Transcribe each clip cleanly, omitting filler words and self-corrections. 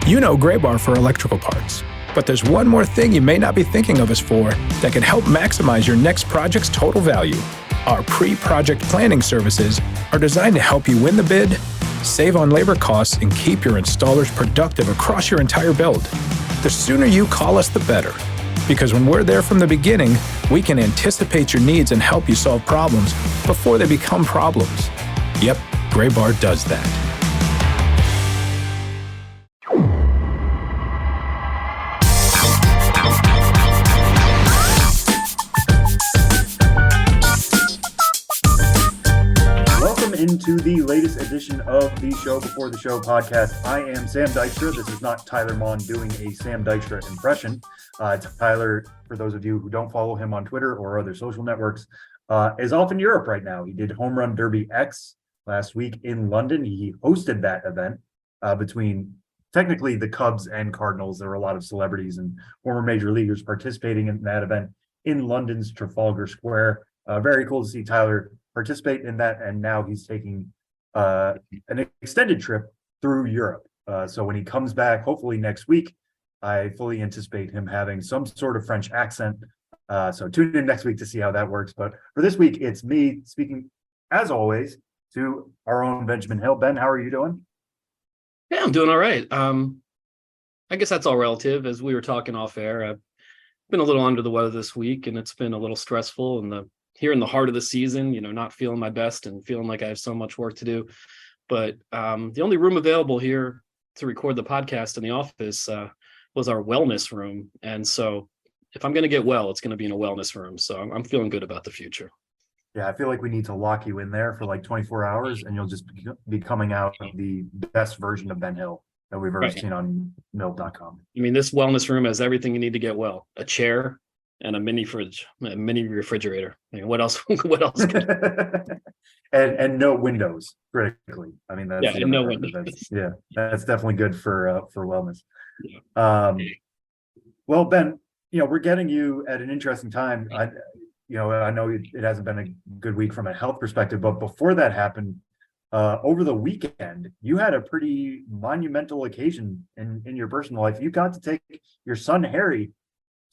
You know Gray Bar for electrical parts, but there's one more thing you may not be thinking of us for that can help maximize your next project's total value. Our pre-project planning services are designed to help you win the bid, save on labor costs, and keep your installers productive across your entire build. The sooner you call us, the better. Because when we're there from the beginning, we can anticipate your needs and help you solve problems before they become problems. Yep, Gray Bar does that. Into the latest edition of the Show Before the Show podcast. I am Sam Dykstra. This is not Tyler Mon doing a Sam Dykstra impression. Tyler, for those of you who don't follow him on Twitter or other social networks, is off in Europe right now. He did Home Run Derby X last week in London. He hosted that event between technically the Cubs and Cardinals. There were a lot of celebrities and former major leaguers participating in that event in London's Trafalgar Square. Very cool to see Tyler participate in that, and now he's taking an extended trip through Europe. So when he comes back, hopefully next week, I fully anticipate him having some sort of French accent. So tune in next week to see how that works. But for this week, it's me speaking, as always, to our own Benjamin Hill. Ben, how are you doing? Yeah, I'm doing all right. I guess that's all relative. As we were talking off air, I've been a little under the weather this week, and it's been a little stressful. And here in the heart of the season, not feeling my best and feeling like I have so much work to do. But the only room available here to record the podcast in the office was our wellness room. And so if I'm going to get well, it's going to be in a wellness room. So I'm feeling good about the future. Yeah, I feel like we need to lock you in there for like 24 hours and you'll just be coming out the best version of Ben Hill that we've ever seen on MiLB.com. I mean, this wellness room has everything you need to get well. A chair, and a mini fridge, a mini refrigerator. I mean, what else? What else? and no windows, critically. I mean, that's no windows. That's definitely good for wellness. Yeah. Well, Ben, we're getting you at an interesting time. I know it hasn't been a good week from a health perspective, but before that happened, over the weekend, you had a pretty monumental occasion in your personal life. You got to take your son Harry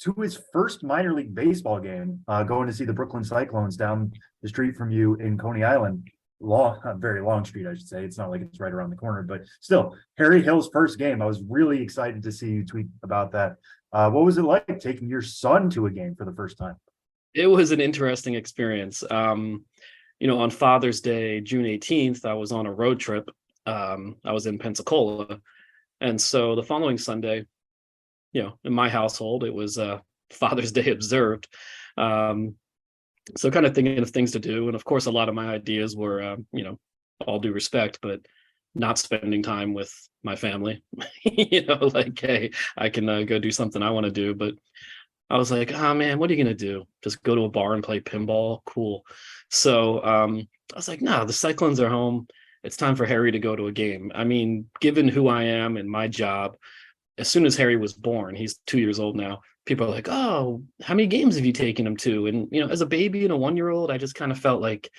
to his first minor league baseball game, going to see the Brooklyn Cyclones down the street from you in Coney Island. Very long street, I should say. It's not like it's right around the corner, but still, Harry Hill's first game. I was really excited to see you tweet about that. What was it like taking your son to a game for the first time? It was an interesting experience. On Father's Day, June 18th, I was on a road trip. I was in Pensacola. And so the following Sunday, in my household, it was Father's Day observed. So kind of thinking of things to do. And of course, a lot of my ideas were, all due respect, but not spending time with my family, like, hey, I can go do something I want to do. But I was like, oh man, what are you going to do? Just go to a bar and play pinball? Cool. So I was like, no, the Cyclones are home. It's time for Harry to go to a game. I mean, given who I am and my job, as soon as Harry was born, he's 2 years old now, people are like, oh, how many games have you taken him to? And, as a baby and a 1-year-old, I just kind of felt like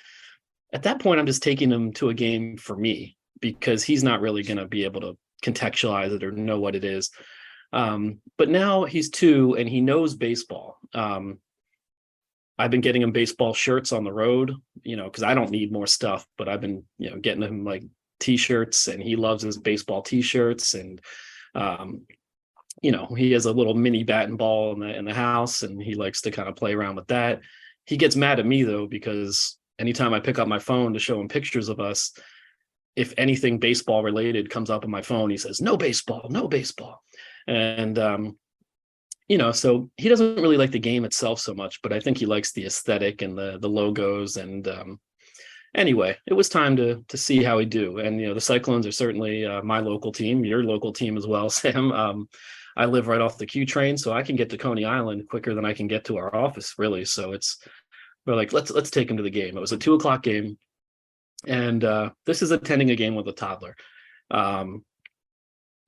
at that point, I'm just taking him to a game for me because he's not really going to be able to contextualize it or know what it is. But now he's 2 and he knows baseball. I've been getting him baseball shirts on the road, because I don't need more stuff, but I've been, getting him like T-shirts, and he loves his baseball T-shirts. And he has a little mini bat and ball in the house, and he likes to kind of play around with that. He gets mad at me though, because anytime I pick up my phone to show him pictures of us, if anything baseball related comes up on my phone, he says, no baseball, no baseball. And, so he doesn't really like the game itself so much, but I think he likes the aesthetic and the logos. And anyway, it was time to see how he do. And, the Cyclones are certainly my local team, your local team as well, Sam. I live right off the Q train, so I can get to Coney Island quicker than I can get to our office, really. So we're like, let's take him to the game. It was a 2:00 game. And this is attending a game with a toddler.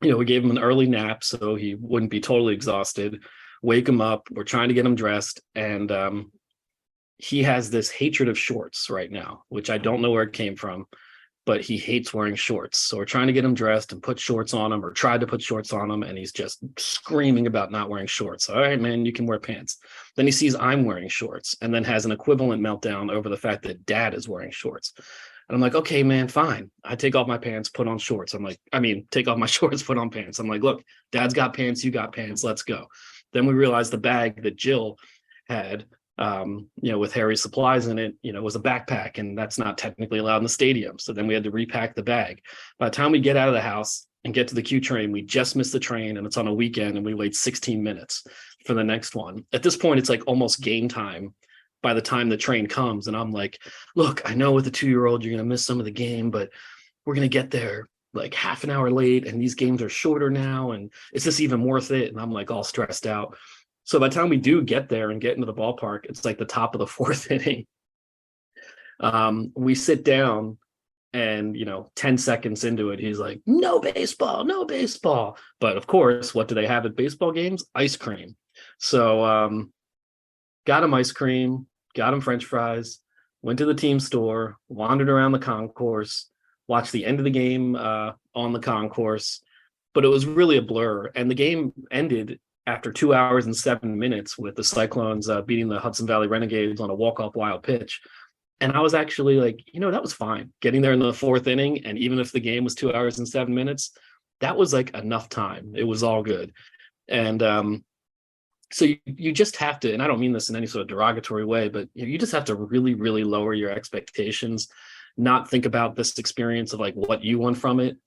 We gave him an early nap so he wouldn't be totally exhausted. Wake him up. We're trying to get him dressed. And he has this hatred of shorts right now, which I don't know where it came from. but he hates wearing shorts. So we're trying to get him dressed and put shorts on him, or tried to put shorts on him, and he's just screaming about not wearing shorts. All right, man, you can wear pants. Then he sees I'm wearing shorts and then has an equivalent meltdown over the fact that dad is wearing shorts. And I'm like, okay, man, fine. I take off my pants, put on shorts. Take off my shorts, put on pants. I'm like, look, dad's got pants, you got pants, let's go. Then we realized the bag that Jill had, with Harry's supplies in it, was a backpack, and that's not technically allowed in the stadium. So then we had to repack the bag. By the time we get out of the house and get to the Q train, we just missed the train, and it's on a weekend, and we wait 16 minutes for the next one. At this point, it's like almost game time by the time the train comes. And I'm like, look, I know with a 2-year-old, you're going to miss some of the game, but we're going to get there like half an hour late, and these games are shorter now, and is this even worth it? And I'm like all stressed out. So by the time we do get there and get into the ballpark, it's like the top of the 4th inning. We sit down, and 10 seconds into it, he's like, no baseball, no baseball. But of course, what do they have at baseball games? Ice cream. So got him ice cream, got him French fries, went to the team store, wandered around the concourse, watched the end of the game on the concourse. But it was really a blur. And the game ended after 2 hours and 7 minutes with the Cyclones beating the Hudson Valley Renegades on a walk-off wild pitch. And I was actually like, that was fine. Getting there in the 4th inning, and even if the game was 2 hours and 7 minutes, that was like enough time. It was all good. And so you just have to, and I don't mean this in any sort of derogatory way, but you just have to really, really lower your expectations, not think about this experience of like what you want from it.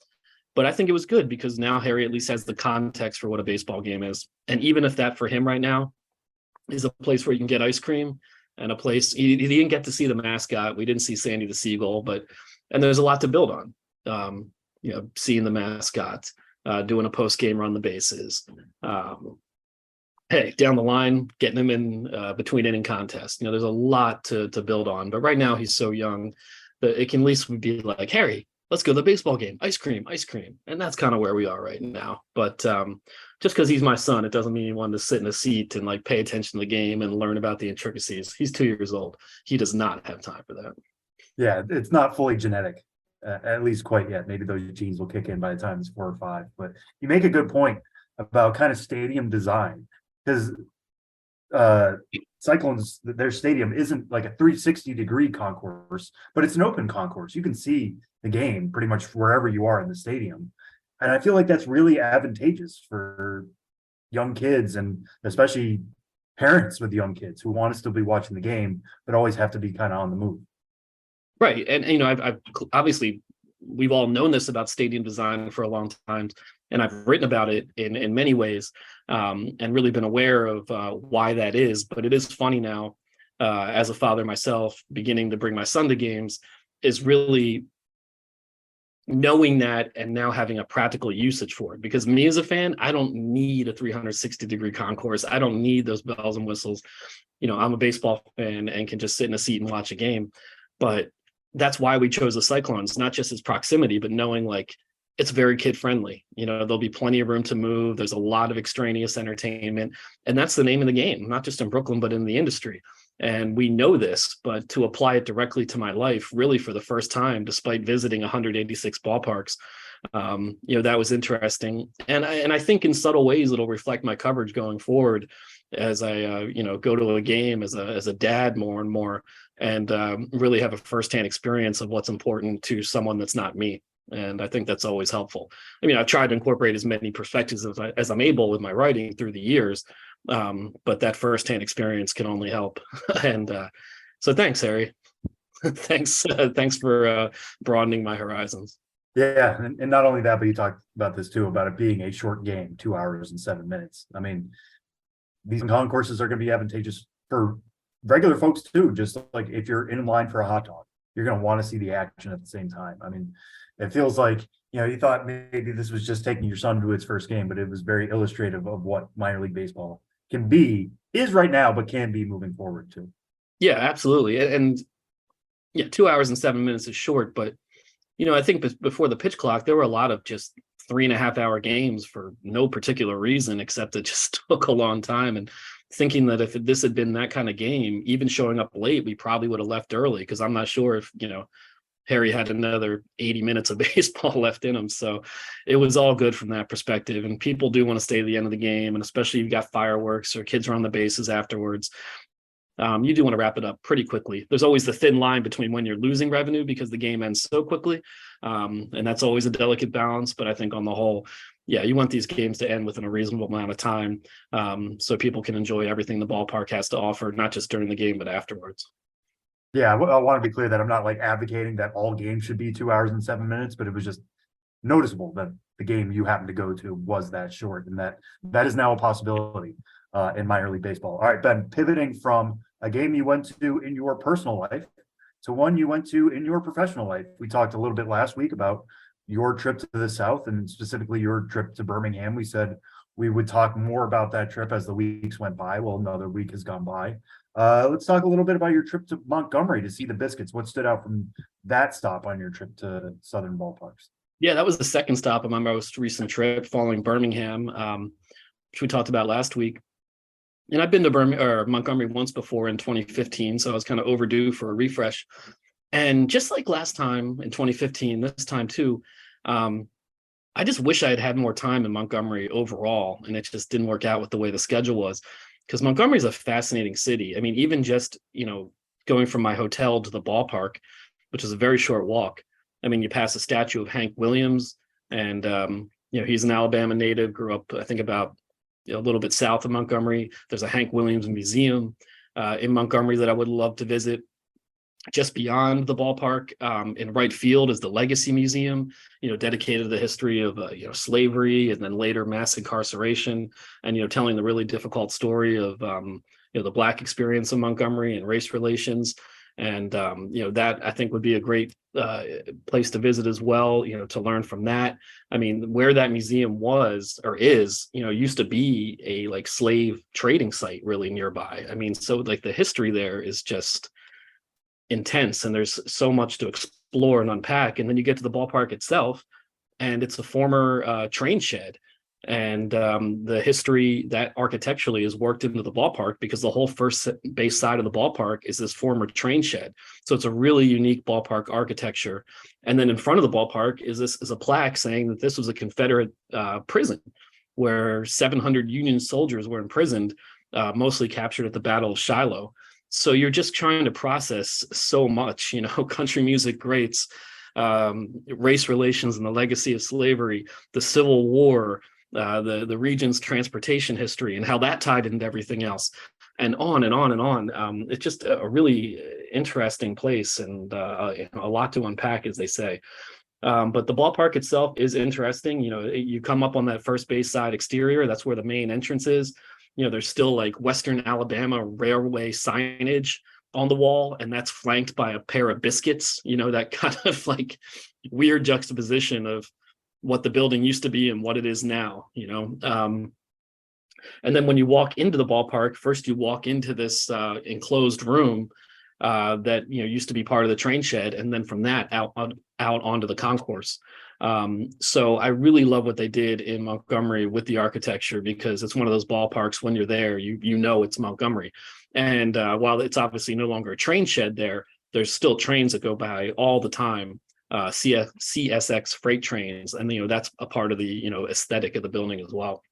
But I think it was good because now Harry at least has the context for what a baseball game is. And even if that for him right now is a place where you can get ice cream, and a place he didn't get to see the mascot. We didn't see Sandy the Seagull, and there's a lot to build on. Seeing the mascot, doing a post-game run the bases. Hey, down the line, getting him in between inning contests. There's a lot to build on. But right now he's so young that it can at least be like, Harry, let's go to the baseball game. Ice cream. And that's kind of where we are right now. But just because he's my son, it doesn't mean he wanted to sit in a seat and like pay attention to the game and learn about the intricacies. He's 2 years old. He does not have time for that. Yeah, it's not fully genetic, at least quite yet. Maybe those genes will kick in by the time it's 4 or 5. But you make a good point about kind of stadium design, because Cyclones, their stadium isn't like a 360-degree concourse, but it's an open concourse. You can see the game pretty much wherever you are in the stadium. And I feel like that's really advantageous for young kids, and especially parents with young kids who want to still be watching the game, but always have to be kind of on the move. Right. And, I've obviously, we've all known this about stadium design for a long time, and I've written about it in many ways, and really been aware of why that is. But it is funny now, as a father myself, beginning to bring my son to games, is really knowing that and now having a practical usage for it. Because me as a fan, I don't need a 360-degree concourse. I don't need those bells and whistles. I'm a baseball fan and can just sit in a seat and watch a game. But that's why we chose the Cyclones, not just its proximity, but knowing like it's very kid friendly. There'll be plenty of room to move. There's a lot of extraneous entertainment, and that's the name of the game, not just in Brooklyn, but in the industry. And we know this, but to apply it directly to my life, really for the first time, despite visiting 186 ballparks, that was interesting. And I think in subtle ways, it'll reflect my coverage going forward as I, go to a game as a dad more and more, and really have a firsthand experience of what's important to someone that's not me. And I think that's always helpful. I've tried to incorporate as many perspectives as I'm able with my writing through the years, but that firsthand experience can only help. And so thanks, Harry. thanks for broadening my horizons. Yeah, and not only that, but you talked about this too, about it being a short game, 2 hours and 7 minutes. These concourses are going to be advantageous for regular folks too. Just like if you're in line for a hot dog, you're going to want to see the action at the same time. It feels like, you thought maybe this was just taking your son to its first game, but it was very illustrative of what minor league baseball is right now, but can be moving forward too. Yeah, absolutely. And 2 hours and 7 minutes is short, but, I think before the pitch clock, there were a lot of just 3.5 hour games for no particular reason, except it just took a long time. And thinking that if this had been that kind of game, even showing up late, we probably would have left early, because I'm not sure if, Harry had another 80 minutes of baseball left in him. So it was all good from that perspective. And people do want to stay to the end of the game. And especially if you've got fireworks or kids are on the bases afterwards. You do want to wrap it up pretty quickly. There's always the thin line between when you're losing revenue because the game ends so quickly. And that's always a delicate balance. But I think on the whole, yeah, you want these games to end within a reasonable amount of time, so people can enjoy everything the ballpark has to offer, not just during the game, but afterwards. Yeah, I want to be clear that I'm not like advocating that all games should be 2 hours and 7 minutes, but it was just noticeable that the game you happened to go to was that short, and that is now a possibility in minor league baseball. All right, Ben, pivoting from a game you went to in your personal life to one you went to in your professional life. We talked a little bit last week about your trip to the South and specifically your trip to Birmingham. We said we would talk more about that trip as the weeks went by. Well, another week has gone by. Let's talk a little bit about your trip to Montgomery to see the Biscuits. What stood out from that stop on your trip to Southern Ballparks? Yeah, that was the second stop on my most recent trip following Birmingham, which we talked about last week. And I've been to Montgomery once before in 2015, so I was kind of overdue for a refresh. And just like last time in 2015, this time too, I just wish I had had more time in Montgomery overall, and it just didn't work out with the way the schedule was. Because Montgomery is a fascinating city. I mean, even just, going from my hotel to the ballpark, which is a very short walk. I mean, you pass a statue of Hank Williams, and he's an Alabama native, grew up, I think, about a little bit south of Montgomery. There's a Hank Williams Museum in Montgomery that I would love to visit. Just beyond the ballpark, in right field, is the Legacy Museum, dedicated to the history of slavery and then later mass incarceration, and telling the really difficult story of the Black experience in Montgomery and race relations. And that I think would be a great place to visit as well, to learn from that. I mean, where that museum was or is, used to be a slave trading site really nearby. I mean, so the history there is just intense, and there's so much to explore and unpack. And then you get to the ballpark itself, and it's a former train shed. And the history that architecturally is worked into the ballpark, because the whole first base side of the ballpark is this former train shed. So it's a really unique ballpark architecture. And then in front of the ballpark is a plaque saying that this was a Confederate prison where 700 Union soldiers were imprisoned, mostly captured at the Battle of Shiloh. So you're just trying to process so much, country music greats, race relations and the legacy of slavery, the Civil War, the region's transportation history and how that tied into everything else, and on and on and on. It's just a really interesting place, and a lot to unpack, as they say. But the ballpark itself is interesting. You come up on that first base side exterior, that's where the main entrance is. There's still Western Alabama Railway signage on the wall, and that's flanked by a pair of biscuits, that kind of weird juxtaposition of what the building used to be and what it is now, and then when you walk into the ballpark, first you walk into this enclosed room that used to be part of the train shed, and then from that out onto the concourse. So I really love what they did in Montgomery with the architecture, because it's one of those ballparks when you're there, it's Montgomery. And while it's obviously no longer a train shed there's still trains that go by all the time, CSX freight trains, and that's a part of the aesthetic of the building as well.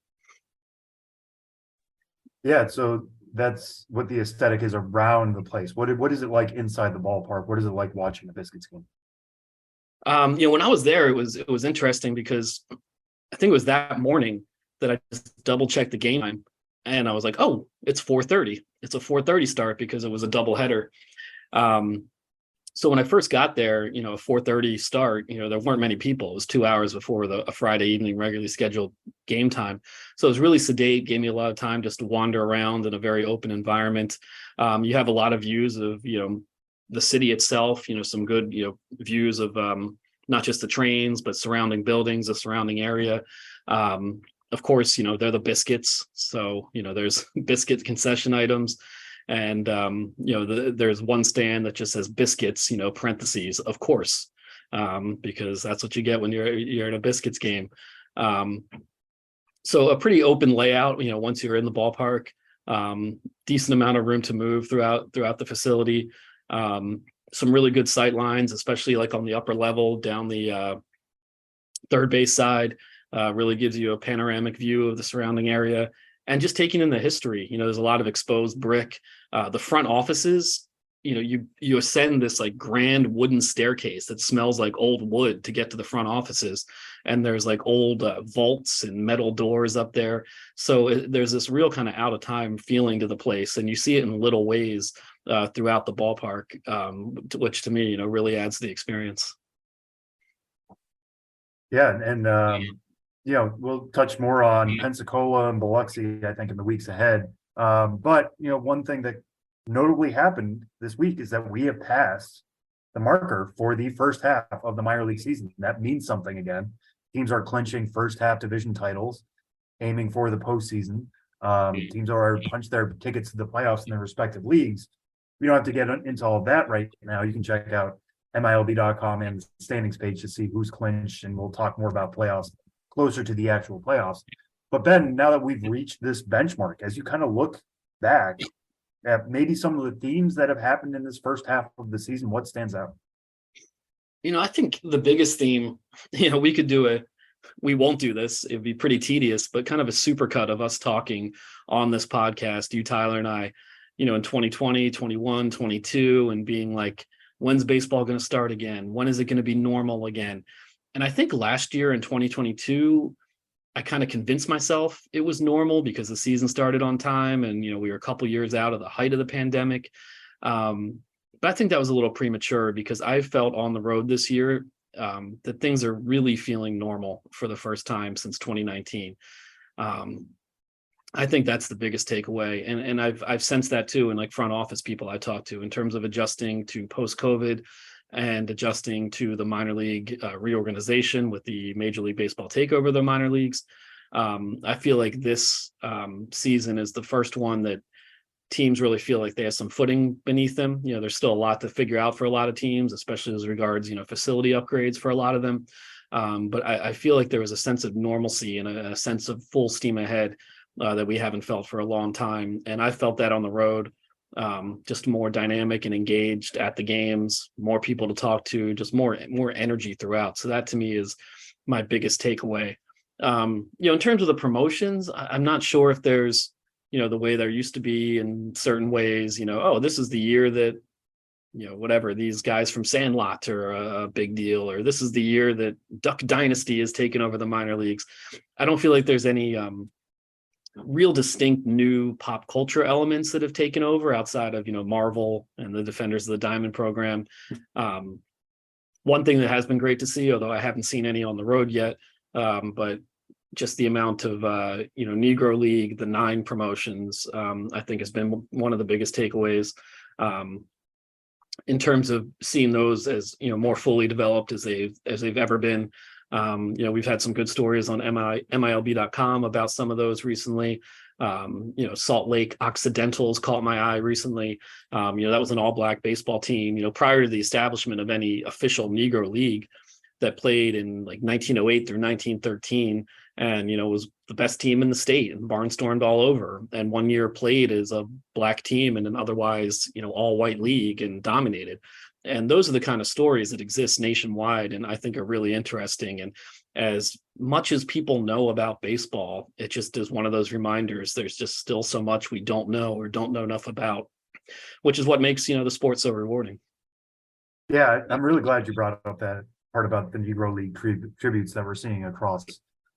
Yeah, so that's what the aesthetic is around the place. What is it like inside the ballpark? What is it like watching a Biscuits game? When I was there, it was interesting, because I think it was that morning that I just double checked the game time, and I was like, oh, it's 4:30. It's a 4:30 start, because it was a doubleheader. So when I first got there, a 4:30 start, there weren't many people. It was 2 hours before a Friday evening regularly scheduled game time. So it was really sedate, gave me a lot of time just to wander around in a very open environment. You have a lot of views of, the city itself, some good, views of not just the trains, but surrounding buildings, the surrounding area. Of course, they're the Biscuits. So, there's biscuit concession items. And, there's one stand that just says Biscuits, parentheses, of course, because that's what you get when you're at a Biscuits game. So a pretty open layout, once you're in the ballpark, decent amount of room to move throughout the facility. some really good sight lines, especially like on the upper level down the third base side. Really gives you a panoramic view of the surrounding area, and just taking in the history. There's a lot of exposed brick. The front offices, you ascend this like grand wooden staircase that smells like old wood to get to the front offices, and there's like old vaults and metal doors up there. So there's this real kind of out of time feeling to the place, and you see it in little ways throughout the ballpark, which to me, really adds to the experience. Yeah, and we'll touch more on Pensacola and Biloxi, I think, in the weeks ahead. But one thing that notably happened this week is that we have passed the marker for the first half of the minor league season. That means something again. Teams are clinching first half division titles, aiming for the postseason. Teams are punched their tickets to the playoffs in their respective leagues. We don't have to get into all of that right now. You can check out MiLB.com and the standings page to see who's clinched, and we'll talk more about playoffs closer to the actual playoffs. But Ben, now that we've reached this benchmark, as you kind of look back at maybe some of the themes that have happened in this first half of the season, what stands out? I think the biggest theme, we won't do this, it'd be pretty tedious, but kind of a supercut of us talking on this podcast, you, Tyler, and I, in 2020, 21, 22, and being like, when's baseball going to start again? When is it going to be normal again? And I think last year in 2022, I kind of convinced myself it was normal because the season started on time, and we were a couple years out of the height of the pandemic. But I think that was a little premature, because I felt on the road this year that things are really feeling normal for the first time since 2019. I think that's the biggest takeaway, and I've sensed that too in like front office people I talk to in terms of adjusting to post-COVID and adjusting to the minor league reorganization with the Major League Baseball takeover of the minor leagues. I feel like this season is the first one that teams really feel like they have some footing beneath them. There's still a lot to figure out for a lot of teams, especially as regards, facility upgrades for a lot of them. But I feel like there was a sense of normalcy and a sense of full steam ahead that we haven't felt for a long time. And I felt that on the road, just more dynamic and engaged at the games, more people to talk to, just more energy throughout. So that to me is my biggest takeaway. In terms of the promotions, I'm not sure if there's, the way there used to be in certain ways, this is the year that, whatever, these guys from Sandlot are a big deal, or this is the year that Duck Dynasty has taken over the minor leagues. I don't feel like there's any real distinct new pop culture elements that have taken over outside of Marvel and the Defenders of the Diamond program. One thing that has been great to see, although I haven't seen any on the road yet, but just the amount of Negro League, the 9 promotions, I think has been one of the biggest takeaways in terms of seeing those as more fully developed as they've ever been. We've had some good stories on MiLB.com about some of those recently. Salt Lake Occidentals caught my eye recently. That was an all-black baseball team, prior to the establishment of any official Negro League, that played in like 1908 through 1913, and was the best team in the state and barnstormed all over, and one year played as a black team in an otherwise all white league and dominated. And those are the kind of stories that exist nationwide, and I think are really interesting. And as much as people know about baseball, it just is one of those reminders. There's just still so much we don't know or don't know enough about, which is what makes the sport so rewarding. Yeah, I'm really glad you brought up that part about the Negro League tributes that we're seeing across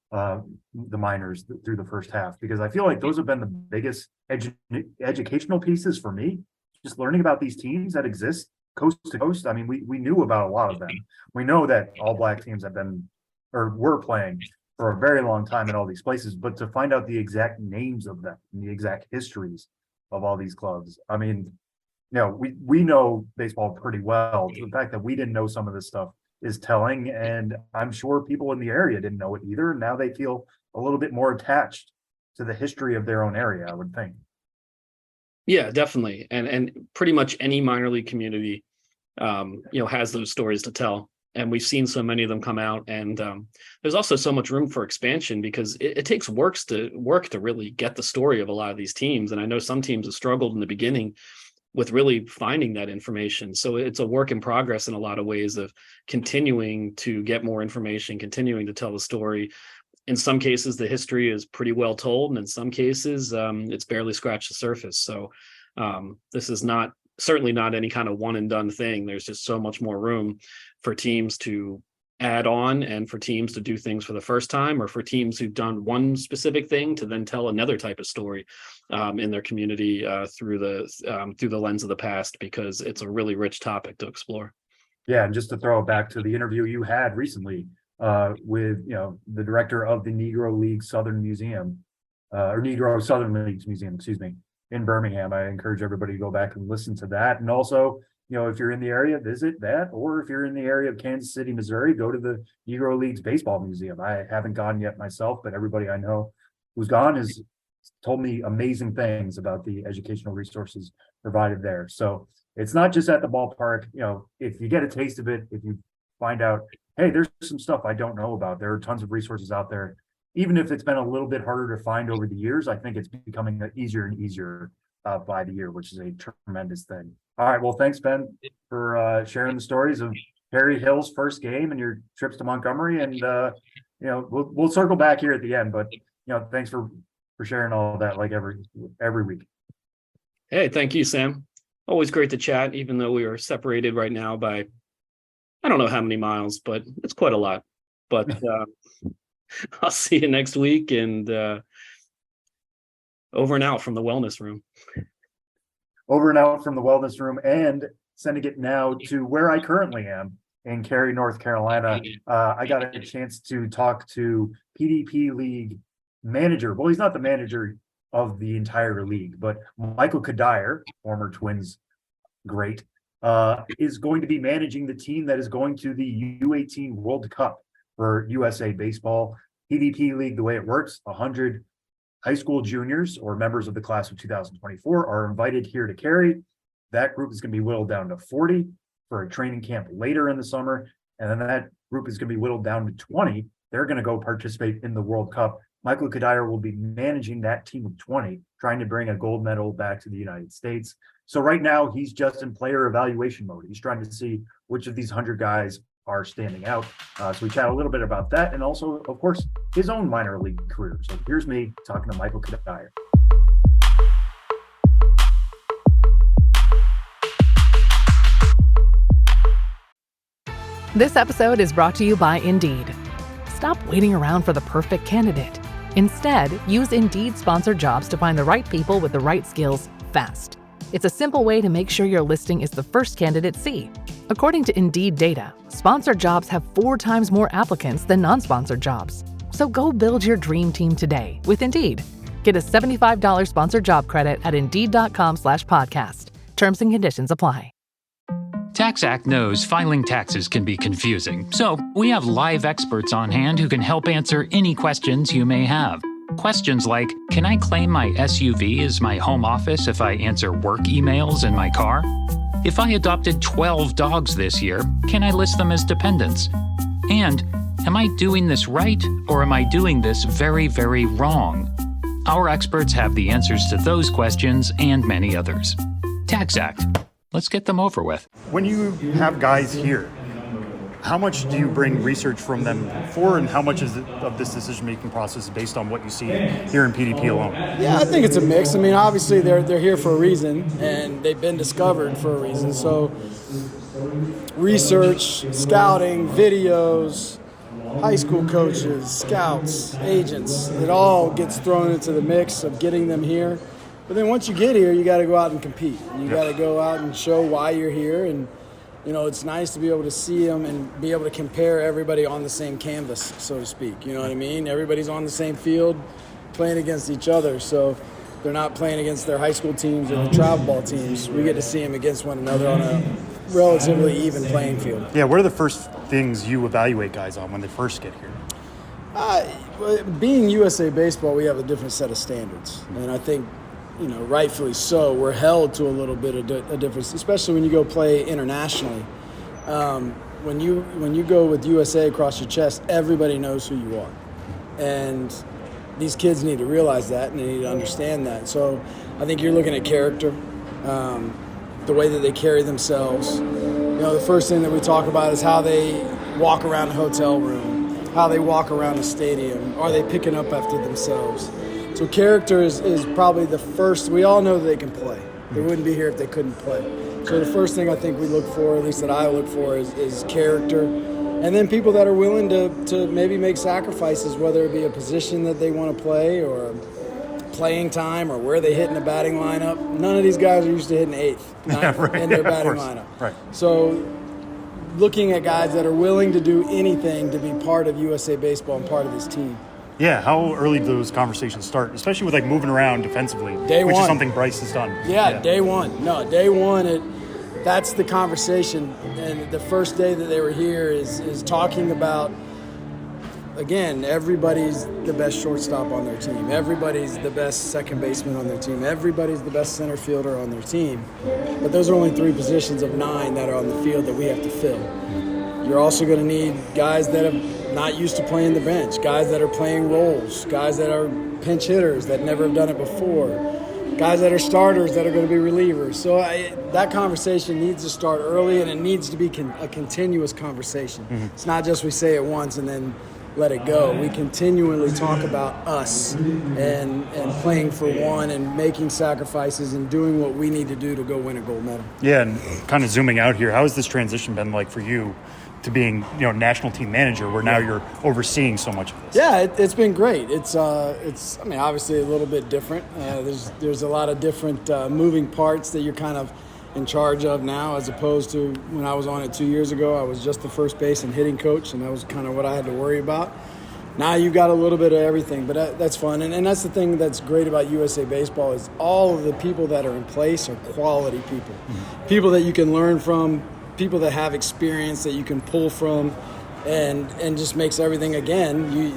the minors through the first half, because I feel like those have been the biggest educational pieces for me. Just learning about these teams that exist coast to coast. I mean, we knew about a lot of them. We know that all black teams have been or were playing for a very long time in all these places, but to find out the exact names of them and the exact histories of all these clubs, I mean, we know baseball pretty well. The fact that we didn't know some of this stuff is telling, and I'm sure people in the area didn't know it either. Now they feel a little bit more attached to the history of their own area, I would think. Yeah, definitely. And pretty much any minor league community has those stories to tell, and we've seen so many of them come out. And there's also so much room for expansion, because it takes work to really get the story of a lot of these teams. And I know some teams have struggled in the beginning really finding that information. So it's a work in progress in a lot of ways of continuing to get more information, continuing to tell the story. In some cases, the history is pretty well told, and in some cases, it's barely scratched the surface. So this is certainly not any kind of one and done thing. There's just so much more room for teams to add on, and for teams to do things for the first time, or for teams who've done one specific thing to then tell another type of story in their community through the lens of the past, because it's a really rich topic to explore. Yeah, and just to throw it back to the interview you had recently with the director of the Negro League Southern Museum, or Negro Southern Leagues Museum, excuse me, in Birmingham. I encourage everybody to go back and listen to that. And also, if you're in the area, visit that. Or if you're in the area of Kansas City, Missouri, go to the Negro Leagues Baseball Museum. I haven't gone yet myself, but everybody I know who's gone has told me amazing things about the educational resources provided there. So it's not just at the ballpark. If you get a taste of it, if you find out, hey, there's some stuff I don't know about, there are tons of resources out there. Even if it's been a little bit harder to find over the years, I think it's becoming easier and easier by the year, which is a tremendous thing. All right, well, thanks, Ben, for sharing the stories of Perry Hill's first game and your trips to Montgomery. And we'll circle back here at the end, but thanks for sharing all that, like every week. Hey, thank you, Sam. Always great to chat, even though we are separated right now by I don't know how many miles, but it's quite a lot. But I'll see you next week, and over and out from the wellness room. Over and out from the wellness room, and sending it now to where I currently am in Cary, North Carolina. I got a chance to talk to PDP League manager. Well, he's not the manager of the entire league, but Michael Cuddyer, former Twins great, is going to be managing the team that is going to the U18 World Cup for USA Baseball. PDP League, the way it works, 100 high school juniors or members of the class of 2024 are invited here to Cary. That group is going to be whittled down to 40 for a training camp later in the summer. And then that group is going to be whittled down to 20. They're going to go participate in the World Cup. Michael Cuddyer will be managing that team of 20, trying to bring a gold medal back to the United States. So right now, he's just in player evaluation mode. He's trying to see which of these 100 guys are standing out. So we chat a little bit about that, and also, of course, his own minor league career. So here's me talking to Michael Cuddyer. This episode is brought to you by Indeed. Stop waiting around for the perfect candidate. Instead, use Indeed sponsored jobs to find the right people with the right skills fast. It's a simple way to make sure your listing is the first candidates see. According to Indeed data, sponsored jobs have 4 times more applicants than non-sponsored jobs. So go build your dream team today with Indeed. Get a $75 sponsored job credit at Indeed.com/podcast. Terms and conditions apply. TaxAct knows filing taxes can be confusing, so we have live experts on hand who can help answer any questions you may have. Questions like, can I claim my SUV as my home office if I answer work emails in my car? If I adopted 12 dogs this year, can I list them as dependents? And, am I doing this right, or am I doing this very, very wrong? Our experts have the answers to those questions and many others. TaxAct. Let's get them over with. When you have guys here, how much do you bring research from them for, and how much of this decision-making process is based on what you see here in PDP alone? Yeah, I think it's a mix. I mean, obviously they're here for a reason, and they've been discovered for a reason. So research, scouting, videos, high school coaches, scouts, agents, it all gets thrown into the mix of getting them here. But then once you get here, you got to go out and compete. You got to go out and show why you're here. And, it's nice to be able to see them and be able to compare everybody on the same canvas, so to speak. You know what I mean? Everybody's on the same field playing against each other. So they're not playing against their high school teams or the travel ball teams. We get to see them against one another on a relatively even playing field. Yeah, what are the first things you evaluate guys on when they first get here? Being USA Baseball, we have a different set of standards. And I think, rightfully so, we're held to a little bit of a difference, especially when you go play internationally. When you go with USA across your chest, everybody knows who you are. And these kids need to realize that, and they need to understand that. So I think you're looking at character. the way that they carry themselves. The first thing that we talk about is how they walk around a hotel room, how they walk around a stadium. Are they picking up after themselves? So character is probably the first. We all know that they can play. They wouldn't be here if they couldn't play. So the first thing I think we look for, at least that I look for, is character. And then people that are willing to maybe make sacrifices, whether it be a position that they want to play or playing time or where they hit in the batting lineup. None of these guys are used to hitting eighth in their batting lineup. Right. So looking at guys that are willing to do anything to be part of USA Baseball and part of this team. Yeah, how early do those conversations start, especially with like moving around defensively, Day which one. is something Bryce has done. Yeah, day one. No, day one, that's the conversation. And the first day that they were here is talking about, again, everybody's the best shortstop on their team. Everybody's the best second baseman on their team. Everybody's the best center fielder on their team. But those are only 3 positions of 9 that are on the field that we have to fill. You're also going to need guys that have not used to playing the bench, guys that are playing roles, guys that are pinch hitters that never have done it before, guys that are starters that are going to be relievers. So that conversation needs to start early, and it needs to be a continuous conversation. It's not just we say it once and then let it go. We continually talk about us and playing for one and making sacrifices and doing what we need to do to go win a gold medal. Yeah, and kind of zooming out here, how has this transition been like for you to being, national team manager, where now you're overseeing so much of this? Yeah, it's been great. It's obviously a little bit different. There's a lot of different moving parts that you're kind of in charge of now, as opposed to when I was on it 2 years ago. I was just the first base and hitting coach, and that was kind of what I had to worry about. Now you've got a little bit of everything, but that's fun. And that's the thing that's great about USA Baseball is all of the people that are in place are quality people. People that you can learn from, people that have experience that you can pull from, and just makes everything, again,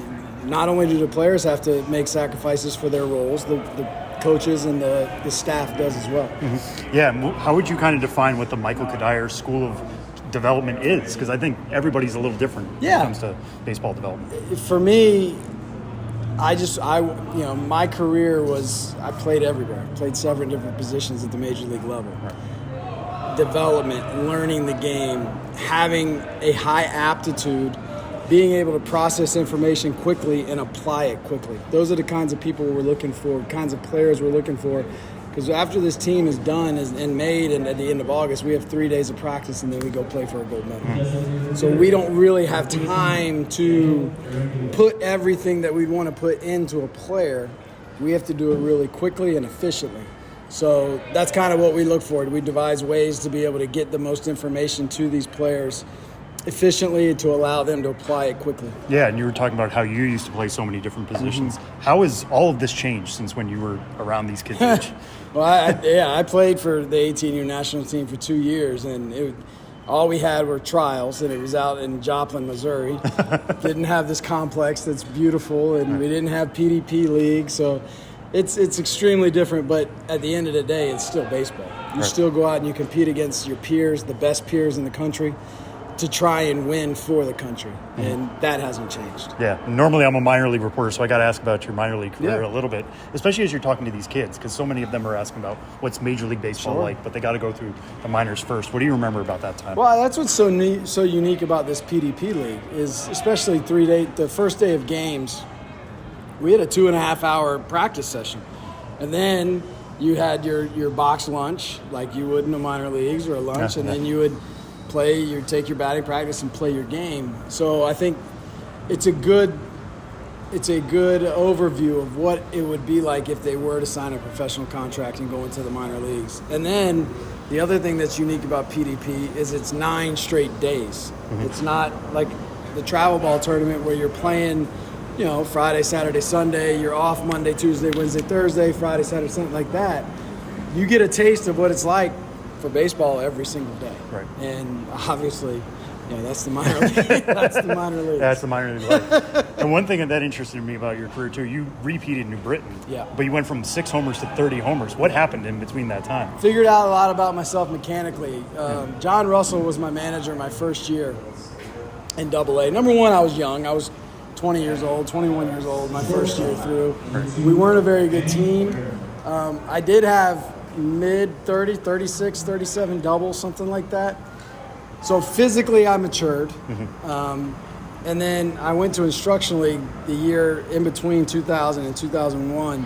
not only do the players have to make sacrifices for their roles, the coaches and the staff does as well. Yeah, how would you kind of define what the Michael Cuddyer School of Development is? Because I think everybody's a little different when it comes to baseball development. For me, my career was, I played everywhere. I played several different positions at the major league level. Right. Development, learning the game, having a high aptitude, being able to process information quickly and apply it quickly. Those are the kinds of people we're looking for, kinds of players we're looking for. Because after this team is done and made, and at the end of August, we have 3 days of practice, and then we go play for a gold medal. So we don't really have time to put everything that we'd want to put into a player. We have to do it really quickly and efficiently. So that's kind of what we look for. We devise ways to be able to get the most information to these players efficiently to allow them to apply it quickly. Yeah, and you were talking about how you used to play so many different positions. How has all of this changed since when you were around these kids' age? Well, I played for the 18U national team for 2 years, and all we had were trials, and it was out in Joplin, Missouri. Didn't have this complex that's beautiful, and we didn't have PDP League, so it's extremely different, but at the end of the day, it's still baseball. You still go out and you compete against your peers, the best peers in the country, to try and win for the country, and that hasn't changed. Yeah, normally I'm a minor league reporter, so I got to ask about your minor league career a little bit, especially as you're talking to these kids, because so many of them are asking about what's Major League Baseball like, but they got to go through the minors first. What do you remember about that time? Well, that's what's so unique about this PDP League is, especially the first day of games, we had a 2.5-hour practice session, and then you had your box lunch like you would in the minor leagues, or a lunch, and then you would take your batting practice and play your game. So I think it's a good overview of what it would be like if they were to sign a professional contract and go into the minor leagues. And then the other thing that's unique about PDP is it's 9 straight days. It's not like the travel ball tournament where you're playing, Friday, Saturday, Sunday, you're off Monday, Tuesday, Wednesday, Thursday, Friday, Saturday, Sunday, like that. You get a taste of what it's like for baseball every single day. Right. And obviously, that's the minor league. That's the minor league. That's the minor league life. And one thing that interested me about your career, too, you repeated New Britain. Yeah. But you went from 6 homers to 30 homers. What happened in between that time? Figured out a lot about myself mechanically. John Russell was my manager my first year in AA. Number one, I was young. I was 21 years old my first year through. We weren't a very good team. I did have mid 30, 36, 37 doubles, something like that. So physically I matured. And then I went to instruction league the year in between 2000 and 2001.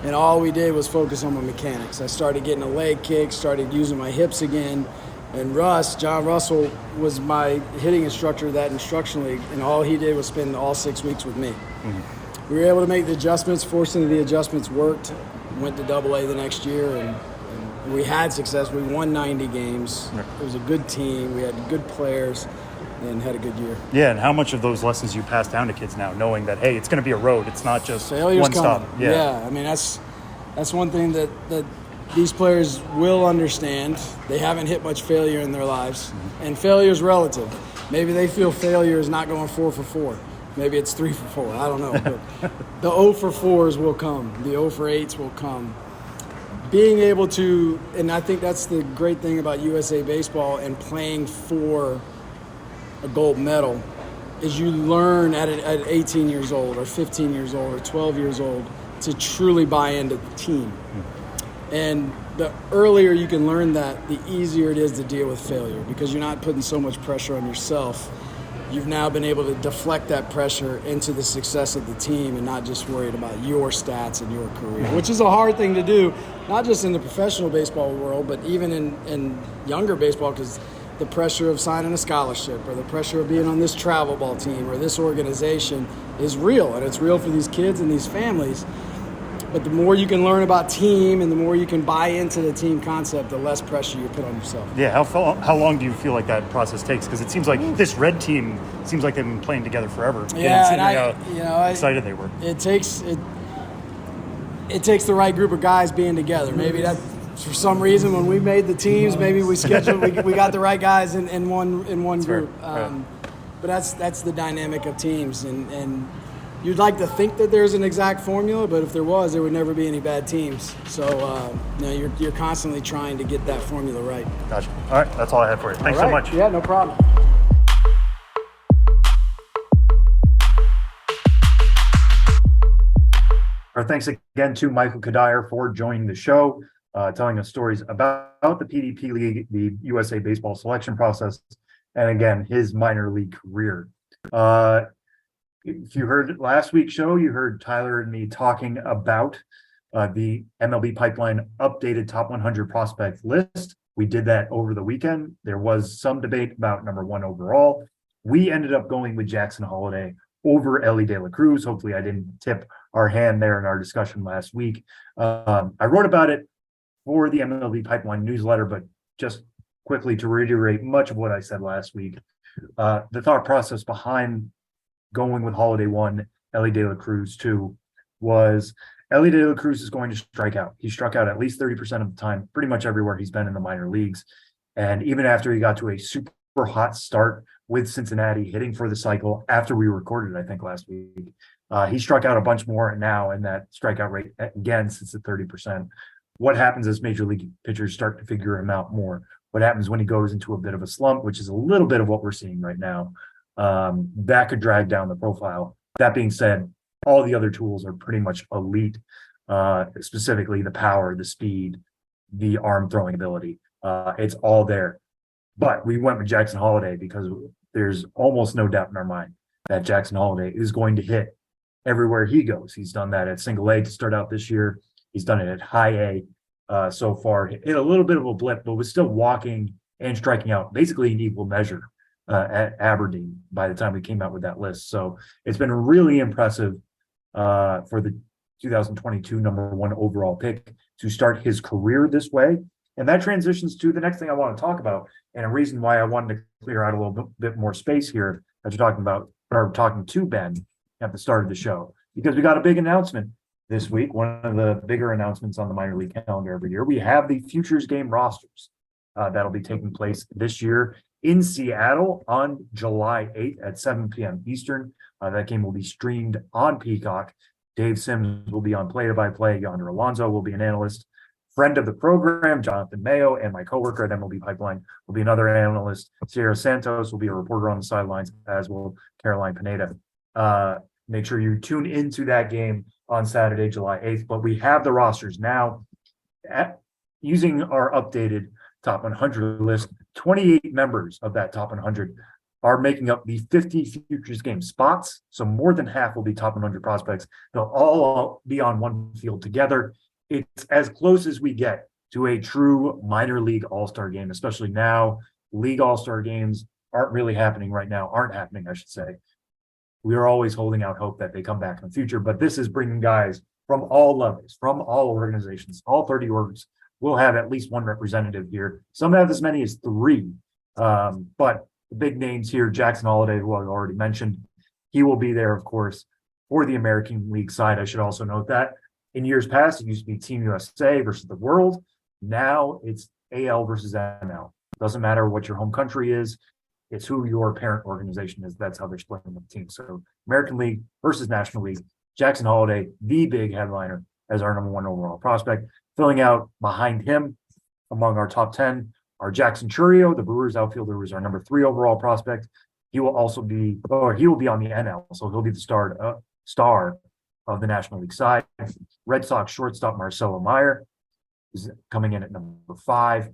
And all we did was focus on my mechanics. I started getting a leg kick, started using my hips again. And John Russell, was my hitting instructor at that instruction league. And all he did was spend all 6 weeks with me. We were able to make the adjustments. Fortunately, the adjustments worked. Went to AA the next year, and we had success. We won 90 games. It was a good team. We had good players and had a good year. Yeah, and how much of those lessons you pass down to kids now, knowing that, hey, it's going to be a road. It's not just Failure's one stop. coming. Yeah, I mean, that's one thing that these players will understand. They haven't hit much failure in their lives, and failure is relative. Maybe they feel failure is not going 4 for 4. Maybe it's 3 for 4. I don't know. But the 0 for 4s will come. The 0 for 8s will come. Being able to, and I think that's the great thing about USA Baseball and playing for a gold medal, is you learn at 18 years old or 15 years old or 12 years old to truly buy into the team. And the earlier you can learn that, the easier it is to deal with failure, because you're not putting so much pressure on yourself. You've now been able to deflect that pressure into the success of the team and not just worried about your stats and your career, which is a hard thing to do, not just in the professional baseball world, but even in younger baseball, because the pressure of signing a scholarship or the pressure of being on this travel ball team or this organization is real, and it's real for these kids and these families. But the more you can learn about team and the more you can buy into the team concept, the less pressure you put on yourself. Yeah, how long do you feel like that process takes? Because it seems like this red team seems like they've been playing together forever. Yeah, and how excited they were. It takes the right group of guys being together. Maybe that, for some reason, when we made the teams, maybe we scheduled, we got the right guys in one group. Right. But that's the dynamic of teams, and you'd like to think that there's an exact formula, but if there was, there would never be any bad teams. So you're constantly trying to get that formula right. Gotcha. All right, that's all I have for you. Thanks so much. Yeah, no problem. Our thanks again to Michael Cuddyer for joining the show, telling us stories about the PDP League, the USA Baseball selection process, and again, his minor league career. If you heard last week's show, you heard Tyler and me talking about the MLB Pipeline updated top 100 prospect list. We did that over the weekend. There was some debate about number 1 overall. We ended up going with Jackson Holliday over Elly De La Cruz. Hopefully I didn't tip our hand there in our discussion last week. I wrote about it for the MLB Pipeline newsletter, but just quickly to reiterate much of what I said last week, the thought process behind going with Holliday 1, Elly De La Cruz 2, was Elly De La Cruz is going to strike out. He struck out at least 30% of the time, pretty much everywhere he's been in the minor leagues. And even after he got to a super hot start with Cincinnati, hitting for the cycle after we recorded, I think, last week, he struck out a bunch more now, and that strikeout rate, again, sits at 30%. What happens as major league pitchers start to figure him out more? What happens when he goes into a bit of a slump, which is a little bit of what we're seeing right now? That could drag down the profile. That being said, all the other tools are pretty much elite, specifically the power, the speed, the arm throwing ability. It's all there. But we went with Jackson Holliday because there's almost no doubt in our mind that Jackson Holliday is going to hit everywhere he goes. He's done that at single A to start out this year. He's done it at high A so far. Hit a little bit of a blip, but was still walking and striking out basically in equal measure at Aberdeen by the time we came out with that list. So it's been really impressive for the 2022 number 1 overall pick to start his career this way. And that transitions to the next thing I want to talk about, and a reason why I wanted to clear out a little bit more space here that you're talking about, or talking to Ben at the start of the show, because we got a big announcement this week, one of the bigger announcements on the minor league calendar every year. We have the Futures Game rosters that'll be taking place this year in Seattle on July 8th at 7 p.m. Eastern. That game will be streamed on Peacock. Dave Sims will be on play-by-play. Yonder Alonso will be an analyst. Friend of the program, Jonathan Mayo, and my coworker at MLB Pipeline will be another analyst. Sierra Santos will be a reporter on the sidelines, as will Caroline Pineda. Make sure you tune into that game on Saturday, July 8th. But we have the rosters now. using our updated top 100 list, 28 members of that top 100 are making up the 50 futures game spots. So more than half will be top 100 prospects. They'll all be on one field together. It's as close as we get to a true minor league all-star game, especially now. League all-star games aren't really happening right now, aren't happening, I should say. We are always holding out hope that they come back in the future, but this is bringing guys from all levels, from all organizations, all 30 orgs. We'll have at least one representative here. Some have as many as 3. But the big names here, Jackson Holliday, who I already mentioned, he will be there, of course, for the American League side. I should also note that in years past, it used to be Team USA versus the world. Now it's AL versus NL. Doesn't matter what your home country is. It's who your parent organization is. That's how they're splitting the team. So American League versus National League. Jackson Holliday, the big headliner, as our number 1 overall prospect. Filling out behind him among our top 10 are Jackson Churio, the Brewers outfielder, who is our number 3 overall prospect. He will also be, or he will be on the NL, so he'll be the star of the National League side. Red Sox shortstop Marcelo Meyer is coming in at number 5.